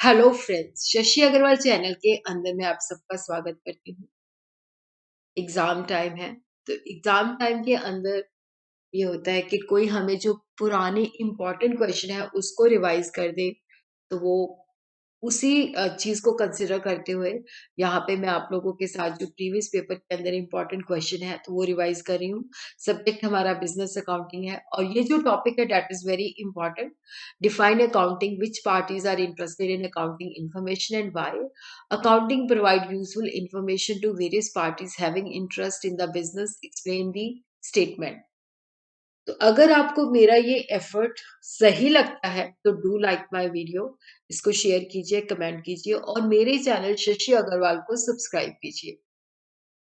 Hello friends, Shashi Agrawal channel के अंदर मैं आप सबका स्वागत करती हूँ। एग्जाम टाइम है, तो एग्जाम टाइम के अंदर ये होता है कि कोई हमें जो पुराने इंपॉर्टेंट क्वेश्चन है उसको रिवाइज कर दे, तो वो उसी चीज को कंसिडर करते हुए यहाँ पे मैं आप लोगों के साथ जो प्रीवियस पेपर के अंदर इंपॉर्टेंट क्वेश्चन है तो वो रिवाइज कर रही हूँ। सब्जेक्ट हमारा बिजनेस अकाउंटिंग है और ये जो टॉपिक है that is very important. Define accounting, which parties are interested in accounting information and why. Accounting provide useful information to various parties having interest in the business, explain the statement. तो अगर आपको मेरा ये effort सही लगता है तो do like my video, इसको शेयर कीजिए, कमेंट कीजिए और मेरे चैनल शशि अग्रवाल को सब्सक्राइब कीजिए।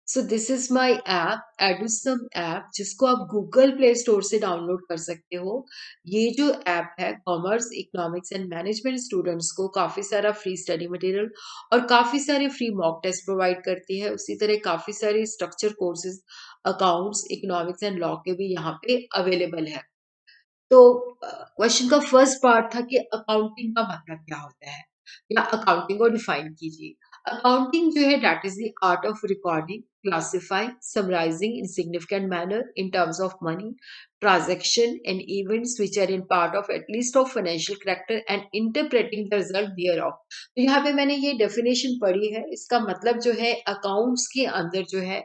So this is my app Edusum app, जिसको आप गूगल प्ले स्टोर से डाउनलोड कर सकते हो। ये जो ऐप है commerce, economics and management students को काफी सारा फ्री स्टडी मटेरियल और काफी सारे फ्री मॉक टेस्ट प्रोवाइड करती है। उसी तरह काफी सारे structure courses accounts, economics and law के भी यहाँ पे अवेलेबल है। तो क्वेश्चन का फर्स्ट पार्ट था कि अकाउंटिंग का मतलब क्या होता है या अकाउंटिंग को डिफाइन कीजिए। अकाउंटिंग जो है that is the art of recording, classifying, summarising in significant manner in terms of money, transaction and events which are in part of at least of financial character and interpreting the result thereof। तो यहाँ पे मैंने ये definition पढ़ी है। इसका मतलब जो है अकाउंट्स के अंदर जो है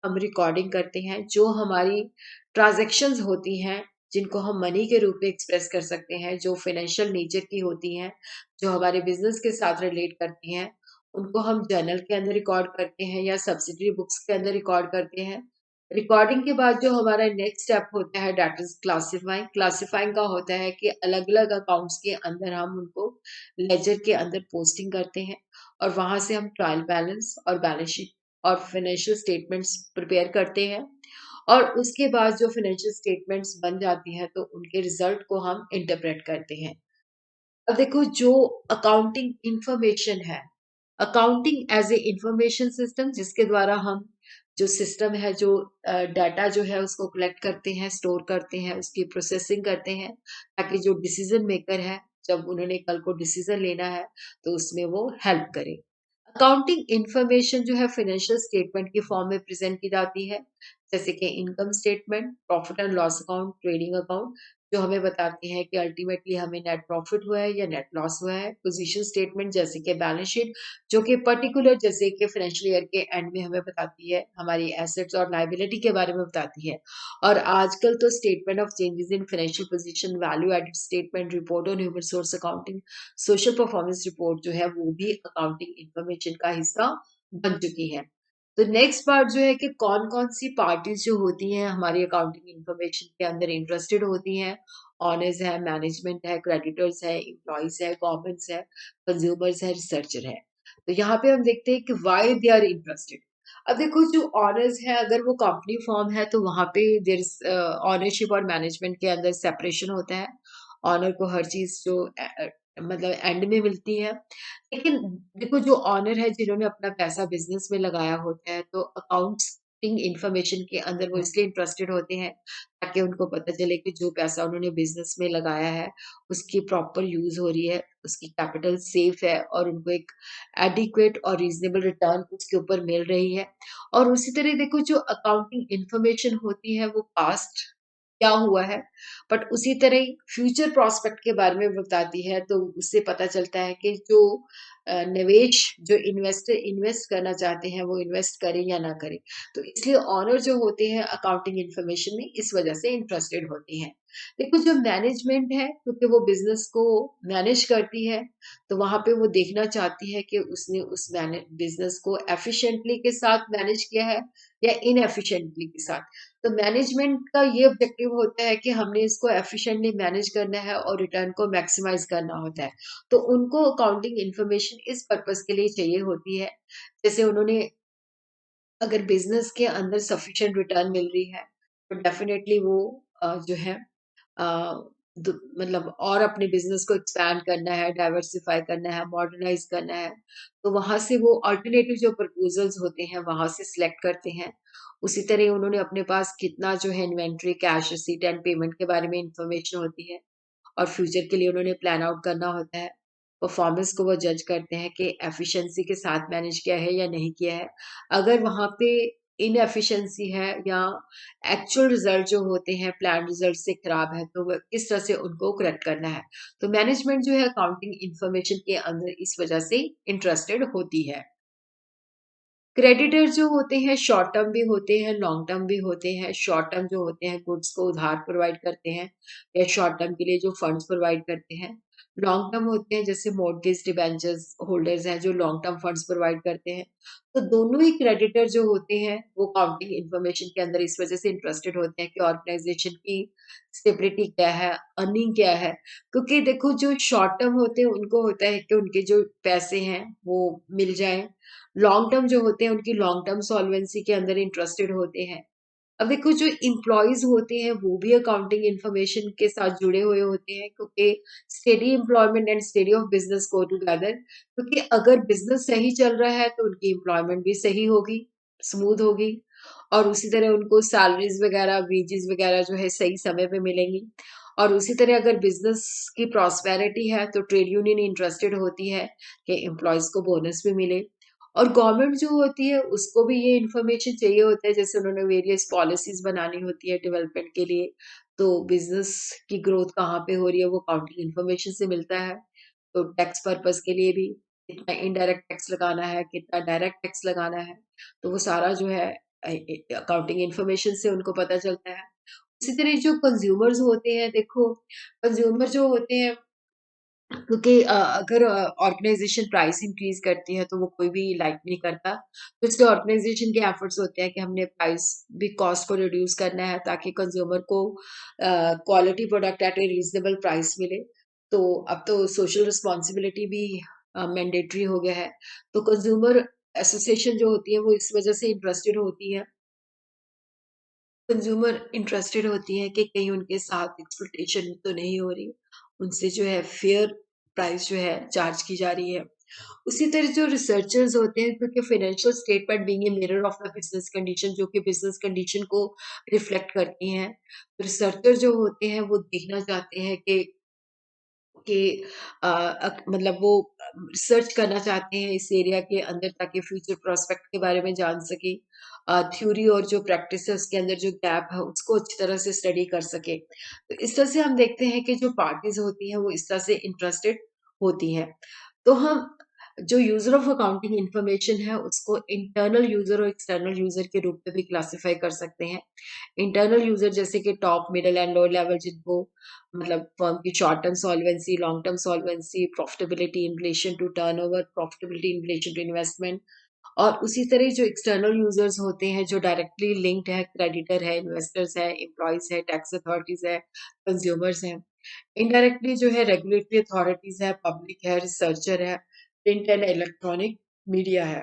हम रिकॉर्डिंग करते हैं, जो हमारी ट्रांजेक्शन्स होती हैं जिनको हम मनी के रूप में एक्सप्रेस कर सकते हैं, जो फाइनेंशियल नेचर की होती हैं, जो हमारे बिजनेस के साथ रिलेट करती हैं, उनको हम जर्नल के अंदर रिकॉर्ड करते हैं या सब्सिडरी बुक्स के अंदर रिकॉर्ड करते हैं। रिकॉर्डिंग के बाद जो हमारा नेक्स्ट स्टेप होता है दैट इज क्लासिफाइंग। क्लासिफाइंग का होता है कि अलग अलग अकाउंट्स के अंदर हम उनको लेजर के अंदर पोस्टिंग करते हैं और वहां से हम ट्रायल बैलेंस और बैलेंस शीट और फाइनेंशियल स्टेटमेंट्स प्रिपेयर करते हैं। और उसके बाद जो फाइनेंशियल स्टेटमेंट्स बन जाती हैं तो उनके रिजल्ट को हम इंटरप्रेट करते हैं। अब देखो, जो अकाउंटिंग इंफॉर्मेशन है, accounting as a information system, जिसके द्वारा हम जो सिस्टम है, जो डाटा जो है उसको कलेक्ट करते हैं, स्टोर करते हैं, उसकी प्रोसेसिंग करते हैं ताकि जो डिसीजन मेकर है जब उन्होंने कल को डिसीजन लेना है तो उसमें वो हेल्प करे। अकाउंटिंग इंफॉर्मेशन जो है फाइनेंशियल स्टेटमेंट की फॉर्म में प्रेजेंट की जाती है, जैसे कि income statement, profit and loss account, trading account, जो हमें बताती है कि अल्टीमेटली हमें नेट प्रॉफिट हुआ है या नेट लॉस हुआ है। पोजीशन स्टेटमेंट जैसे कि बैलेंस शीट, जो कि पर्टिकुलर जैसे कि फाइनेंशियल ईयर के एंड में हमें बताती है, हमारी एसेट्स और लायबिलिटी के बारे में बताती है। और आजकल तो statement of changes in financial position, value added statement, report on human source accounting, social performance report जो है वो भी अकाउंटिंग इंफॉर्मेशन का हिस्सा बन चुकी है। तो नेक्स्ट पार्ट जो है कि कौन कौन सी पार्टीज जो होती हैं हमारी अकाउंटिंग इंफॉर्मेशन के अंदर इंटरेस्टेड होती हैं। ऑनर्स है, मैनेजमेंट है, क्रेडिटर्स है, एम्प्लॉयज है, गवर्नमेंट्स है, कंज्यूमर्स है, रिसर्चर है। तो यहाँ पे हम देखते हैं कि वाई दे आर इंटरेस्टेड। अब देखो, जो ऑनर्स है अगर वो कंपनी फॉर्म है तो वहां पे देर ऑनरशिप और मैनेजमेंट के अंदर सेपरेशन होता है। ऑनर को हर चीज जो मतलब एंड में मिलती है। लेकिन देखो, जो ऑनर है जिन्होंने अपना पैसा बिजनेस में लगाया होता है तो अकाउंटिंग इंफॉर्मेशन के अंदर वो इसलिए इंटरेस्टेड होते हैं ताकि उनको पता चले कि जो पैसा उन्होंने बिजनेस में लगाया है उसकी प्रॉपर यूज हो रही है, उसकी कैपिटल सेफ है और उनको एक एडिक्वेट और रीजनेबल रिटर्न उसके ऊपर मिल रही है। और उसी तरह देखो, जो अकाउंटिंग इंफॉर्मेशन होती है वो पास्ट क्या हुआ है, बट उसी तरह ही फ्यूचर प्रोस्पेक्ट के बारे में बताती है। तो उससे पता चलता है कि जो निवेश, जो इन्वेस्टर इन्वेस्ट करना चाहते हैं वो इन्वेस्ट करें या ना करें। तो इसलिए ऑनर जो होते हैं अकाउंटिंग इंफॉर्मेशन में इस वजह से इंटरेस्टेड होती हैं। देखो, जो मैनेजमेंट है क्योंकि वो बिजनेस को मैनेज करती है तो वहां पे वो देखना चाहती है कि उसने उस बिजनेस को एफिशिएंटली के साथ मैनेज किया है या इनएफिशिएंटली के साथ। तो मैनेजमेंट का ये ऑब्जेक्टिव होता है कि हमने इसको एफिशिएंटली मैनेज करना है और रिटर्न को मैक्सिमाइज करना होता है। तो उनको अकाउंटिंग इंफॉर्मेशन इस पर्पस के लिए चाहिए होती है। जैसे उन्होंने, अगर बिजनेस के अंदर सफिशिएंट रिटर्न मिल रही है तो डेफिनेटली वो जो है अ, मतलब और अपने बिजनेस को एक्सपैंड करना है, डाइवर्सिफाई करना है, मॉडर्नाइज करना है, तो वहां से वो अल्टरनेटिव जो प्रपोजल्स होते हैं वहां से सिलेक्ट करते हैं। उसी तरह उन्होंने अपने पास कितना जो है inventory, cash receipt and payment के बारे में इंफॉर्मेशन होती है और फ्यूचर के लिए उन्होंने प्लान आउट करना होता है। परफॉर्मेंस को वो जज करते हैं कि एफिशिएंसी के साथ मैनेज किया है या नहीं किया है। अगर वहाँ पे इनएफिशिएंसी है या एक्चुअल रिजल्ट जो होते हैं प्लान रिजल्ट से खराब है, तो वो किस तरह से उनको करेक्ट करना है। तो मैनेजमेंट जो है अकाउंटिंग इन्फॉर्मेशन के अंदर इस वजह से इंटरेस्टेड होती है। क्रेडिटर जो होते हैं शॉर्ट टर्म भी होते हैं, लॉन्ग टर्म भी होते हैं। शॉर्ट टर्म जो होते हैं गुड्स को उधार प्रोवाइड करते हैं या शॉर्ट टर्म के लिए जो फंड्स प्रोवाइड करते हैं। लॉन्ग टर्म होते हैं जैसे मॉर्गेज डिबेंचर्स होल्डर्स हैं जो लॉन्ग टर्म फंड्स प्रोवाइड करते हैं। तो दोनों ही क्रेडिटर जो होते हैं वो काउंटिंग इन्फॉर्मेशन के अंदर इस वजह से इंटरेस्टेड होते हैं कि ऑर्गेनाइजेशन की स्टेबिलिटी क्या है, अर्निंग क्या है। क्योंकि देखो जो शॉर्ट टर्म होते हैं उनको होता है कि उनके जो पैसे हैं वो मिल जाएँ। लॉन्ग टर्म जो होते हैं उनकी लॉन्ग टर्म सॉल्वेंसी के अंदर इंटरेस्टेड होते हैं। अब देखो जो एम्प्लॉइज होते हैं वो भी अकाउंटिंग इन्फॉर्मेशन के साथ जुड़े हुए होते हैं क्योंकि steady employment and steady of business go together. क्योंकि अगर बिजनेस सही चल रहा है तो उनकी एम्प्लॉयमेंट भी सही होगी, स्मूथ होगी और उसी तरह उनको सैलरीज वगैरह वेजेस वगैरह जो है सही समय पे मिलेंगी। और उसी तरह अगर बिजनेस की प्रॉस्पेरिटी है तो ट्रेड यूनियन इंटरेस्टेड होती है कि एम्प्लॉयज को बोनस भी मिले। और गवर्नमेंट जो होती है उसको भी ये इन्फॉर्मेशन चाहिए होता है जैसे उन्होंने वेरियस पॉलिसीज बनानी होती है डेवलपमेंट के लिए। तो बिजनेस की ग्रोथ कहाँ पे हो रही है वो काउंटिंग इन्फॉर्मेशन से मिलता है। तो टैक्स पर्पस के लिए भी कितना इनडायरेक्ट टैक्स लगाना है, कितना डायरेक्ट टैक्स लगाना है, तो वो सारा जो है अकाउंटिंग इन्फॉर्मेशन से उनको पता चलता है। उसी तरह जो कंज्यूमर्स होते हैं देखो, कंज्यूमर जो होते हैं क्योंकि अगर ऑर्गेनाइज़ेशन प्राइस इंक्रीज़ करती है, तो वो कोई भी लाइक नहीं करता। तो इसलिए ऑर्गेनाइज़ेशन के एफर्ट्स होते हैं कि हमने प्राइस भी कॉस्ट को रिड्यूस करना है ताकि कंज़्यूमर को quality product at A reasonable price मिले। तो अब तो सोशल रिस्पॉन्सिबिलिटी भी मैंडेटरी हो गया है। तो कंज़्यूमर एसोसिएशन जो होती है, वो इस वज़ह से इंटरेस्टेड होती है। कंज़्यूमर इंटरेस्टेड होती हैं कि कहीं उनके साथ एक्सप्लॉइटेशन तो नहीं हो रही, उनसे जो है फेयर प्राइस जो है चार्ज की जा रही है। उसी तरह जो रिसर्चर्स होते हैं क्योंकि financial statement being a mirror of the business condition जो कि बिज़नेस कंडीशन को रिफ्लेक्ट करती हैं। रिसर्चर जो होते हैं वो देखना चाहते हैं कि मतलब वो रिसर्च करना चाहते हैं इस एरिया के अंदर ताकि फ्यूचर प्रोस्पेक्ट के बारे में जान सकें। थ्योरी और जो प्रैक्टिस है उसके अंदर जो गैप है उसको अच्छी तरह से स्टडी कर सकें। तो इस तरह से हम देखते हैं कि जो पार्टीज़ होती हैं वो इस तरह से इंटरेस्टेड होती हैं। तो हम जो यूज़र ऑफ अकाउंटिंग इन्फॉर्मेशन है उसको इंटरनल यूज़र और एक्सटर्नल यूज़र के रूप में भी क्लासिफाई कर सकते हैं। इंटरनल यूज़र जैसे कि top, middle and lower level जिनको मतलब फर्म की short term solvency, long term solvency, profitability in relation to turnover, profitability in relation to investment. और उसी तरह जो एक्सटर्नल यूज़र्स होते हैं जो डायरेक्टली लिंक्ड है, क्रेडिटर है, इन्वेस्टर्स है, एम्प्लॉइज़ है, टैक्स अथॉरिटीज़ है, कंज्यूमर्स हैं। इनडायरेक्टली जो है रेगुलेटरी अथॉरिटीज़ है, पब्लिक है, रिसर्चर है, प्रिंट एंड इलेक्ट्रॉनिक मीडिया है।